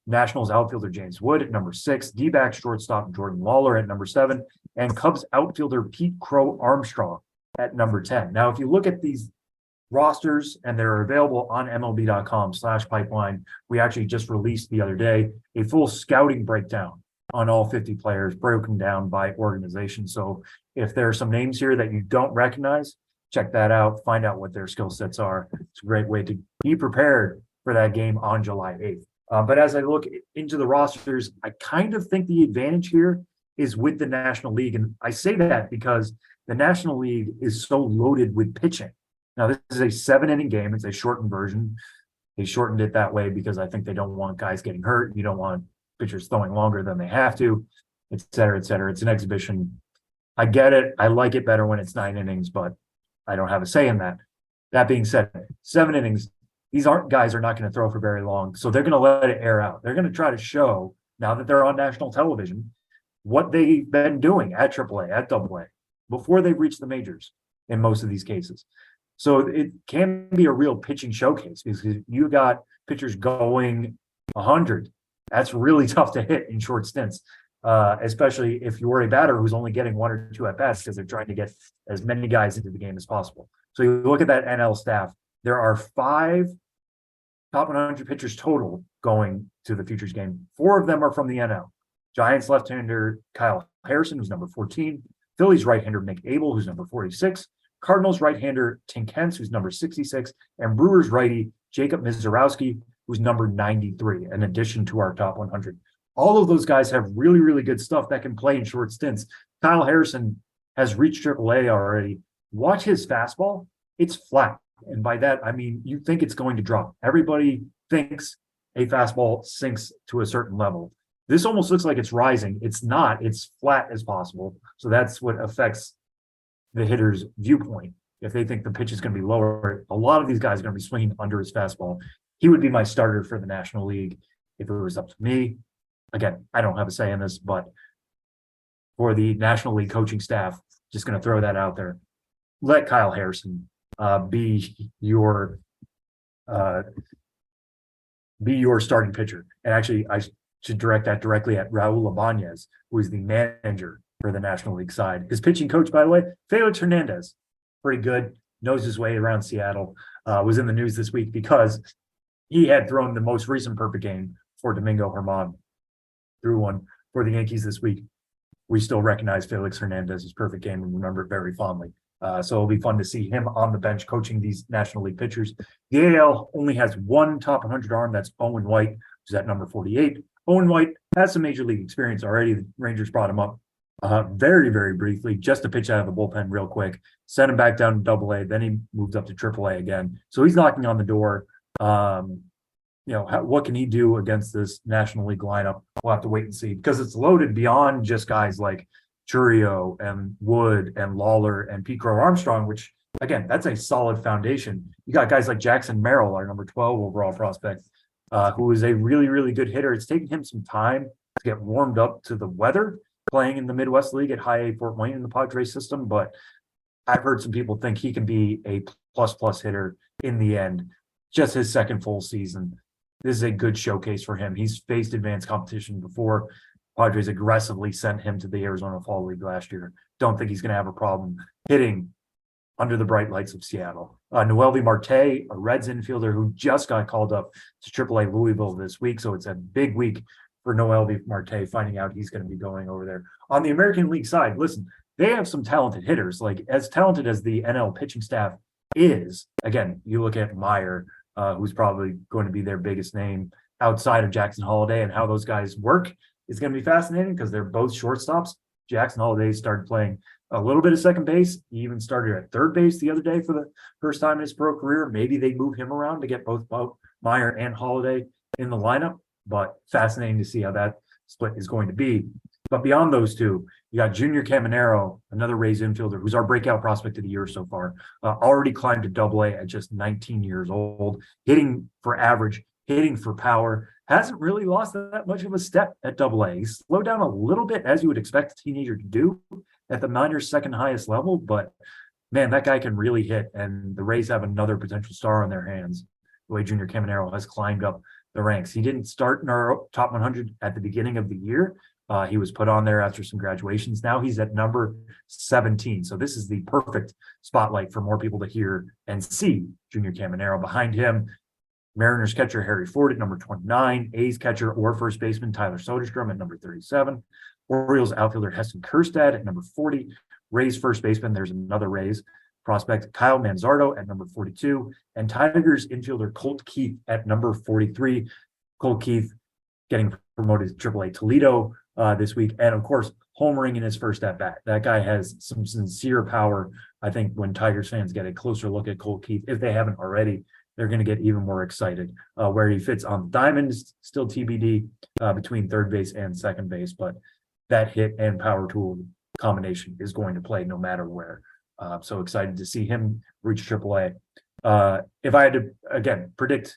Nationals outfielder James Wood at number 6. D-backs shortstop Jordan Lawler at number 7. And Cubs outfielder Pete Crow Armstrong at number 10. Now, if you look at these rosters, and they're available on MLB.com/pipeline. We actually just released the other day a full scouting breakdown on all 50 players, broken down by organization. So if there are some names here that you don't recognize, check that out, find out what their skill sets are. It's a great way to be prepared for that game on July 8th. But as I look into the rosters, I kind of think the advantage here is with the National League. And I say that because the National League is so loaded with pitching. Now, this is a 7-inning game. It's a shortened version. They shortened it that way because I think they don't want guys getting hurt. You don't want pitchers throwing longer than they have to, et cetera, et cetera. It's an exhibition. I get it. I like it better when it's 9 innings, but I don't have a say in that. That being said, 7 innings, these guys are not going to throw for very long, so they're going to let it air out. They're going to try to show, now that they're on national television, what they've been doing at AAA, at AA, before they've reached the majors in most of these cases. So it can be a real pitching showcase because you got pitchers going 100. That's really tough to hit in short stints, especially if you're a batter who's only getting 1 or 2 at bats because they're trying to get as many guys into the game as possible. So you look at that NL staff, there are 5 top 100 pitchers total going to the Futures game. 4 of them are from the NL. Giants left-hander Kyle Harrison, who's number 14. Phillies right-hander Nick Abel, who's number 46. Cardinals right-hander Tink Hence, who's number 66, and Brewers righty Jacob Mizorowski, who's number 93, in addition to our top 100. All of those guys have really, really good stuff that can play in short stints. Kyle Harrison has reached AAA already. Watch his fastball. It's flat. And by that, I mean, you think it's going to drop. Everybody thinks a fastball sinks to a certain level. This almost looks like it's rising. It's not. It's flat as possible. So that's what affects the hitter's viewpoint. If they think the pitch is going to be lower, a lot of these guys are going to be swinging under his fastball. He would be my starter for the National League if it was up to me. Again, I don't have a say in this, but for the National League coaching staff, just going to throw that out there. Let Kyle Harrison be your starting pitcher. And actually, I should direct that directly at Raul Ibanez, who is the manager for the National League side. His pitching coach, by the way, Felix Hernandez, pretty good, knows his way around Seattle, was in the news this week because he had thrown the most recent perfect game for Domingo Germán, threw one for the Yankees this week. We still recognize Felix Hernandez's perfect game and remember it very fondly. So it'll be fun to see him on the bench coaching these National League pitchers. The AL only has 1 top 100 arm. That's Owen White, who's at number 48. Owen White has some major league experience already. The Rangers brought him up very, very briefly, just to pitch out of the bullpen real quick, sent him back down to AA. Then he moved up to AAA again. So he's knocking on the door. What can he do against this National League lineup? We'll have to wait and see because it's loaded beyond just guys like Churio and Wood and Lawler and Pete Crow Armstrong, which, again, that's a solid foundation. You got guys like Jackson Merrill, our number 12 overall prospect, who is a really, really good hitter. It's taken him some time to get warmed up to the weather, playing in the Midwest League at High A Fort Wayne in the Padres system, but I've heard some people think he can be a plus hitter in the end. Just his second full season. this is a good showcase for him. He's faced advanced competition before. Padres aggressively sent him to the Arizona Fall League last year. Don't think he's going to have a problem hitting under the bright lights of Seattle. MiLB Marte, a Reds infielder who just got called up to AAA Louisville this week. So it's a big week for MiLB Marte, finding out he's going to be going over there. On the American League side, listen, they have some talented hitters, like as talented as the NL pitching staff is. Again, you look at Meyer, who's probably going to be their biggest name outside of Jackson Holiday, and how those guys work is going to be fascinating because they're both shortstops. Jackson Holiday started playing a little bit of second base. He even started at third base the other day for the first time in his pro career. Maybe they move him around to get both Meyer and Holiday in the lineup, but fascinating to see how that split is going to be. But beyond those two, you got Junior Caminero, another Rays infielder, who's our breakout prospect of the year so far, already climbed to Double-A at just 19 years old, hitting for average, hitting for power, hasn't really lost that much of a step at Double-A. He's slowed down a little bit, as you would expect a teenager to do at the minors' second highest level, but man, that guy can really hit, and the Rays have another potential star on their hands, the way Junior Caminero has climbed up the ranks. He didn't start in our top 100 at the beginning of the year. He was put on there after some graduations. Now he's at number 17. So this is the perfect spotlight for more people to hear and see Junior Caminero. Behind him, Mariners catcher Harry Ford at number 29, A's catcher or first baseman Tyler Soderstrom at number 37, Orioles outfielder Heston Kjerstad at number 40, Rays first baseman, there's another Rays prospect, Kyle Manzardo at number 42, and Tigers infielder Colt Keith at number 43. Colt Keith getting promoted to AAA Toledo this week, and of course, homering in his first at bat. That guy has some sincere power. I think when Tigers fans get a closer look at Colt Keith, if they haven't already, they're going to get even more excited. Where he fits on the diamond is still TBD between third base and second base, but that hit and power tool combination is going to play no matter where. So excited to see him reach AAA. If I had to, again, predict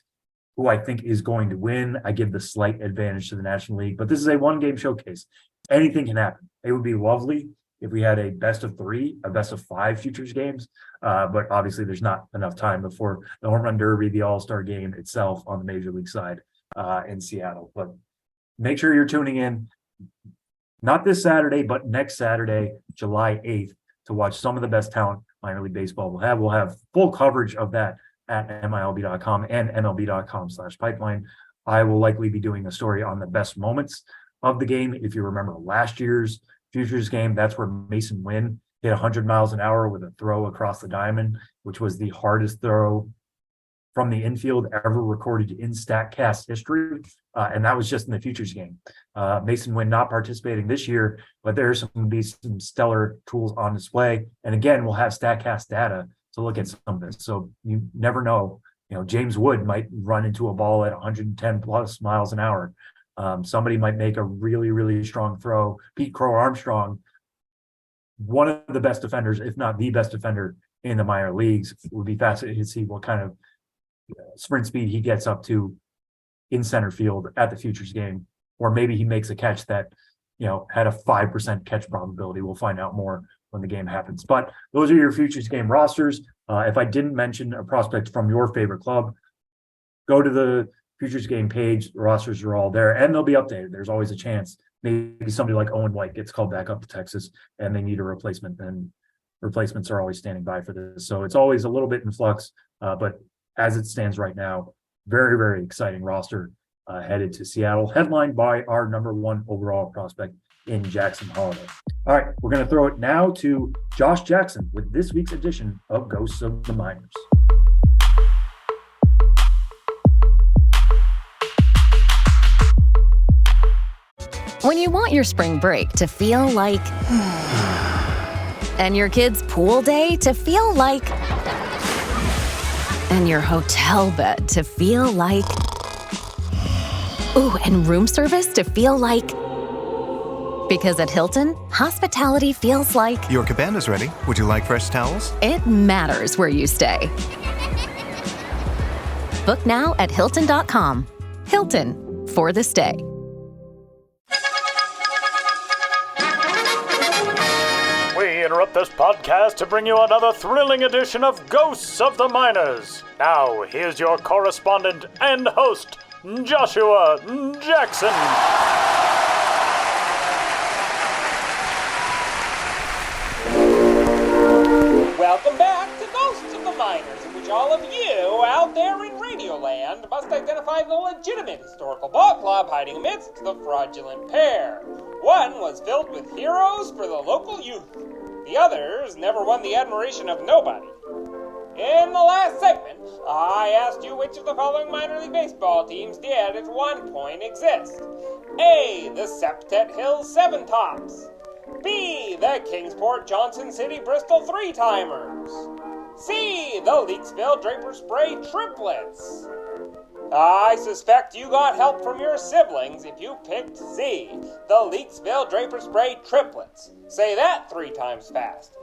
who I think is going to win, I give the slight advantage to the National League, but this is a one-game showcase. Anything can happen. It would be lovely if we had a best of 3, a best of 5 futures games, but obviously there's not enough time before the Home Run Derby, the All-Star Game itself on the Major League side in Seattle. But make sure you're tuning in, not this Saturday, but next Saturday, July 8th, to watch some of the best talent minor league baseball will have. We'll have full coverage of that at MiLB.com and MLB.com/pipeline. I will likely be doing a story on the best moments of the game. If you remember last year's futures game, that's where Mason Wynn hit 100 miles an hour with a throw across the diamond, which was the hardest throw from the infield ever recorded in StatCast history. And that was just in the futures game. Mason Wynn not participating this year, but there's going to be some stellar tools on display. And again, we'll have StatCast data to look at some of this. So you never know, James Wood might run into a ball at 110 plus miles an hour. Somebody might make a really, really strong throw. Pete Crow Armstrong, one of the best defenders, if not the best defender in the minor leagues, would be fascinating to see what kind of sprint speed he gets up to in center field at the futures game. Or maybe he makes a catch that, had a 5% catch probability. We'll find out more when the game happens. But those are your futures game rosters. If I didn't mention a prospect from your favorite club, go to the futures game page. The rosters are all there and they'll be updated. There's always a chance maybe somebody like Owen White gets called back up to Texas and they need a replacement, and replacements are always standing by for this. So it's always a little bit in flux, but as it stands right now, very, very exciting roster headed to Seattle, headlined by our #1 overall prospect in Jackson Holiday. All right, we're going to throw it now to Josh Jackson with this week's edition of Ghosts of the Minors. When you want your spring break to feel like and your kids' pool day to feel like and your hotel bed to feel like and room service to feel like, because at Hilton, hospitality feels like your cabana's ready. Would you like fresh towels? It matters where you stay. Book now at Hilton.com. Hilton, for the stay. We interrupt this podcast to bring you another thrilling edition of Ghosts of the Minors. Now, here's your correspondent and host, Joshua Jackson. Welcome back to Ghosts of the Miners, in which all of you out there in Radioland must identify the legitimate historical ball club hiding amidst the fraudulent pair. One was filled with heroes for the local youth. The others never won the admiration of nobody. In the last segment, I asked you which of the following minor league baseball teams did at one point exist. A. The Septet Hills Seven Tops. B. The Kingsport Johnson City Bristol Three-Timers. C. The Leaksville Draper Spray Triplets. I suspect you got help from your siblings if you picked C. The Leaksville Draper Spray Triplets. Say that 3 times fast.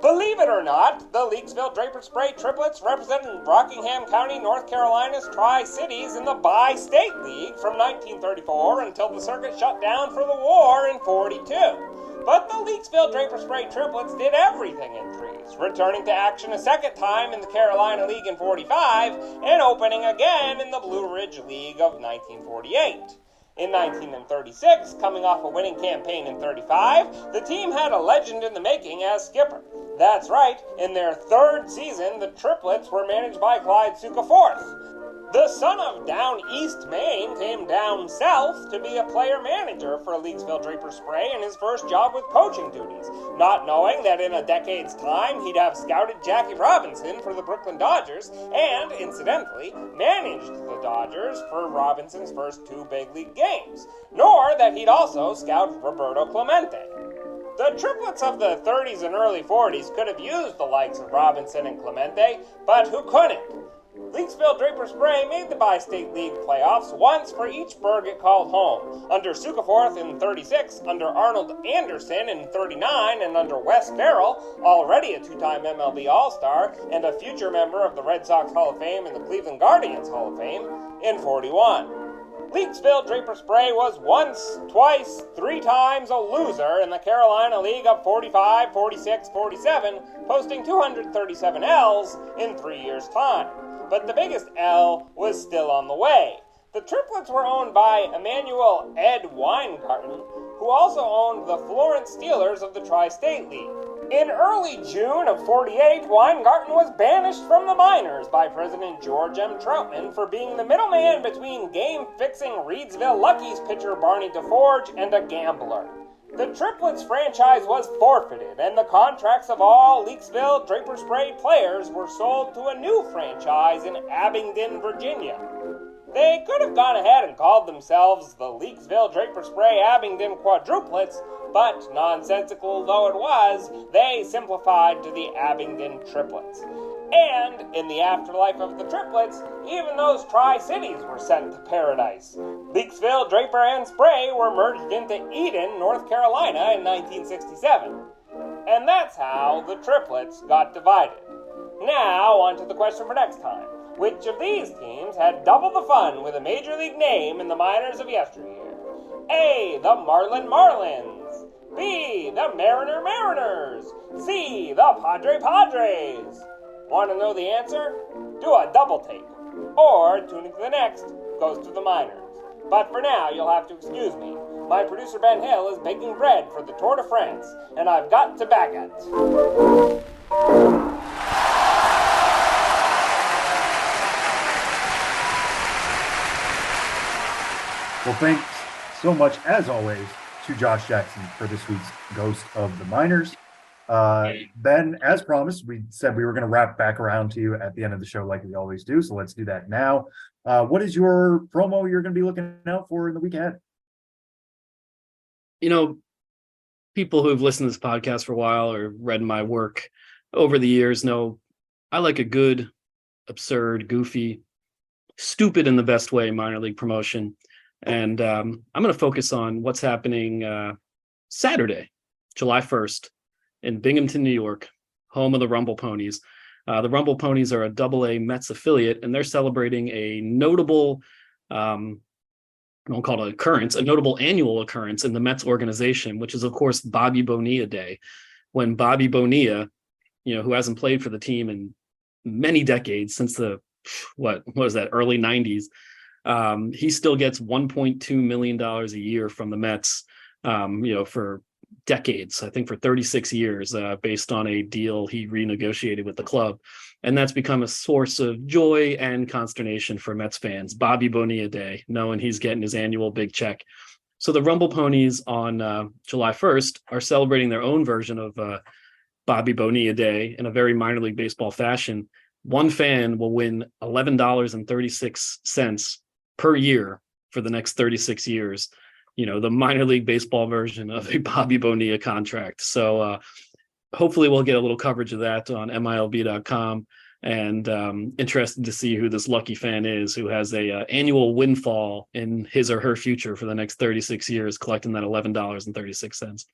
Believe it or not, the Leaksville Draper Spray Triplets represented Rockingham County, North Carolina's Tri-Cities in the Bi-State League from 1934 until the circuit shut down for the war in '42. But the Leaksville Draper Spray Triplets did everything in threes, returning to action a second time in the Carolina League in '45 and opening again in the Blue Ridge League of 1948. In 1936, coming off a winning campaign in '35, the team had a legend in the making as skipper. That's right, in their third season, the Triplets were managed by Clyde Suka IV. The son of down East Maine came down south to be a player manager for Leaksville Draper Spray in his first job with coaching duties, not knowing that in a decade's time he'd have scouted Jackie Robinson for the Brooklyn Dodgers and, incidentally, managed the Dodgers for Robinson's first 2 big league games, nor that he'd also scouted Roberto Clemente. The Triplets of the 30s and early 40s could have used the likes of Robinson and Clemente, but who couldn't? Leaksville Draper Spray made the Bi-State League playoffs once for each burg it called home, under Sukaforth in '36, under Arnold Anderson in '39, and under Wes Farrell, already a 2-time MLB All-Star and a future member of the Red Sox Hall of Fame and the Cleveland Guardians Hall of Fame, in '41. Leaksville Draper Spray was once, twice, 3 times a loser in the Carolina League of 45, 46, 47, posting 237 L's in 3 years' time. But the biggest L was still on the way. The Triplets were owned by Emmanuel Ed Weingarten, who also owned the Florence Steelers of the Tri-State League. In early June of '48, Weingarten was banished from the minors by President George M. Troutman for being the middleman between game-fixing Reedsville Luckies pitcher Barney DeForge and a gambler. The Triplets franchise was forfeited, and the contracts of all Leaksville Draper Spray players were sold to a new franchise in Abingdon, Virginia. They could have gone ahead and called themselves the Leaksville Draper Spray Abingdon Quadruplets, but nonsensical though it was, they simplified to the Abingdon Triplets. And in the afterlife of the Triplets, even those Tri-Cities were sent to paradise. Leaksville, Draper, and Spray were merged into Eden, North Carolina in 1967. And that's how the Triplets got divided. Now, on to the question for next time. Which of these teams had double the fun with a major league name in the minors of yesteryear? A. The Marlin Marlins. B. The Mariner Mariners. C. The Padre Padres. Want to know the answer? Do a double take. Or tune into the next Goes to the Minors. But for now, you'll have to excuse me. My producer Ben Hill is baking bread for the Tour de France, and I've got to baguette. Well, thanks so much, as always, to Josh Jackson for this week's Ghost of the Miners. Ben, as promised, we said we were going to wrap back around to you at the end of the show like we always do, so let's do that now. What is your promo you're going to be looking out for in the week ahead? You know, people who've listened to this podcast for a while or read my work over the years know I like a good, absurd, goofy, stupid in the best way minor league promotion. And I'm going to focus on what's happening Saturday, July 1st in Binghamton, New York, home of the Rumble Ponies. The Rumble Ponies are a AA Mets affiliate, and they're celebrating a notable, I won't call it occurrence, a notable annual occurrence in the Mets organization, which is, of course, Bobby Bonilla Day, when Bobby Bonilla, who hasn't played for the team in many decades, since the, what was that, early 90s, He still gets $1.2 million a year from the Mets, for decades, I think for 36 years, based on a deal he renegotiated with the club. And that's become a source of joy and consternation for Mets fans. Bobby Bonilla Day, knowing he's getting his annual big check. So the Rumble Ponies on July 1st are celebrating their own version of Bobby Bonilla Day in a very minor league baseball fashion. One fan will win $11.36 per year for the next 36 years. The minor league baseball version of a Bobby Bonilla contract. So hopefully we'll get a little coverage of that on MiLB.com, and interested to see who this lucky fan is who has a annual windfall in his or her future for the next 36 years, collecting that $11.36.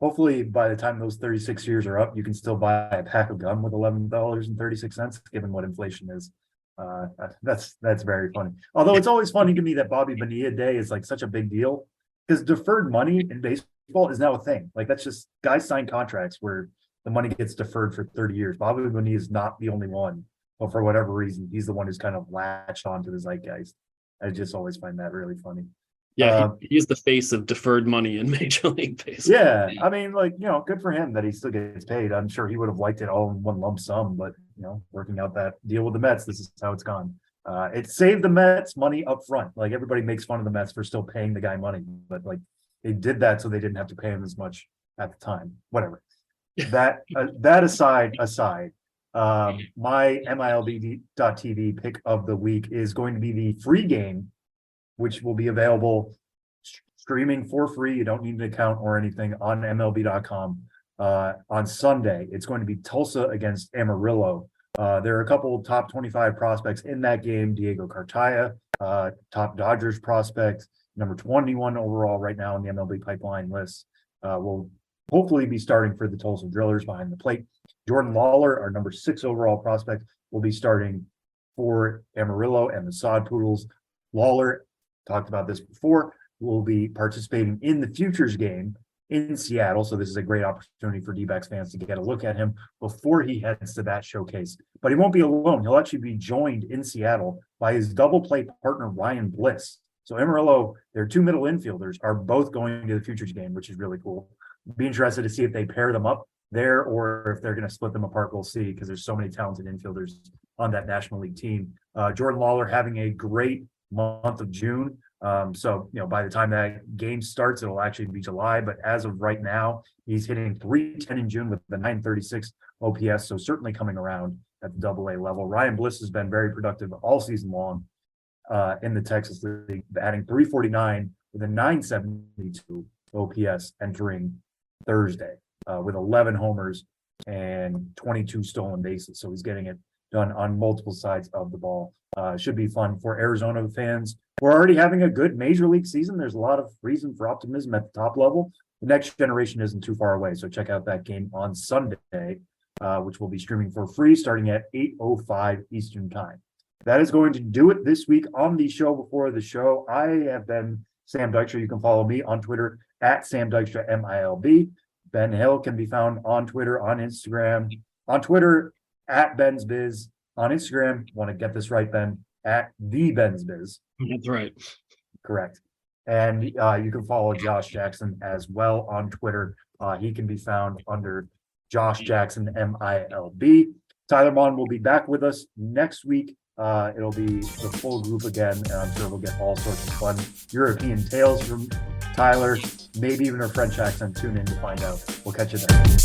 Hopefully by the time those 36 years are up, you can still buy a pack of gum with $11.36, given what inflation is. That's very funny. Although it's always funny to me that Bobby Bonilla Day is like such a big deal, because deferred money in baseball is now a thing. Like, that's just, guys sign contracts where the money gets deferred for 30 years. Bobby Bonilla is not the only one, but for whatever reason, he's the one who's kind of latched onto the zeitgeist. I just always find that really funny. Yeah, he's the face of deferred money in Major League Baseball. Yeah, I mean, good for him that he still gets paid. I'm sure he would have liked it all in one lump sum, but working out that deal with the Mets, this is how it's gone. It saved the Mets money up front. Like, everybody makes fun of the Mets for still paying the guy money, but they did that so they didn't have to pay him as much at the time. Whatever. That aside, my MiLB.TV pick of the week is going to be the free game, which will be available streaming for free. You don't need an account or anything on MLB.com on Sunday. It's going to be Tulsa against Amarillo. There are a couple of top 25 prospects in that game. Diego Cartaya, top Dodgers prospect, number 21 overall right now on the MLB pipeline list, will hopefully be starting for the Tulsa Drillers behind the plate. Jordan Lawler, our number 6 overall prospect, will be starting for Amarillo and the Sod Poodles. Lawler, talked about this before, will be participating in the Futures game in Seattle. So this is a great opportunity for D-backs fans to get a look at him before he heads to that showcase. But he won't be alone. He'll actually be joined in Seattle by his double play partner, Ryan Bliss. So Amarillo, their 2 middle infielders, are both going to the Futures game, which is really cool. Be interested to see if they pair them up there or if they're going to split them apart. We'll see, because there's so many talented infielders on that National League team. Jordan Lawler having a great month of June. So by the time that game starts, it'll actually be July. But as of right now, he's hitting .310 in June with the .936 OPS. So certainly coming around at the AA level. Ryan Bliss has been very productive all season long in the Texas League, adding .349 with a .972 OPS entering Thursday with 11 homers and 22 stolen bases. So he's getting it done on multiple sides of the ball. Should be fun for Arizona fans. We're already having a good Major League season. There's a lot of reason for optimism at the top level. The next generation isn't too far away. So check out that game on Sunday, which will be streaming for free starting at 8:05 Eastern time. That is going to do it this week on the show before the show. I have been Sam Dykstra. You can follow me on Twitter at Sam Dykstra MILB. Ben Hill can be found on Twitter, on Instagram, on Twitter at Ben's Biz, on Instagram. Want to get this right, Ben? At the Ben's Biz. That's right. Correct. And you can follow Josh Jackson as well on Twitter. He can be found under Josh Jackson MILB. Tyler Mon will be back with us next week. It'll be the full group again, and I'm sure we'll get all sorts of fun European tales from Tyler, maybe even a French accent. Tune in to find out. We'll catch you then.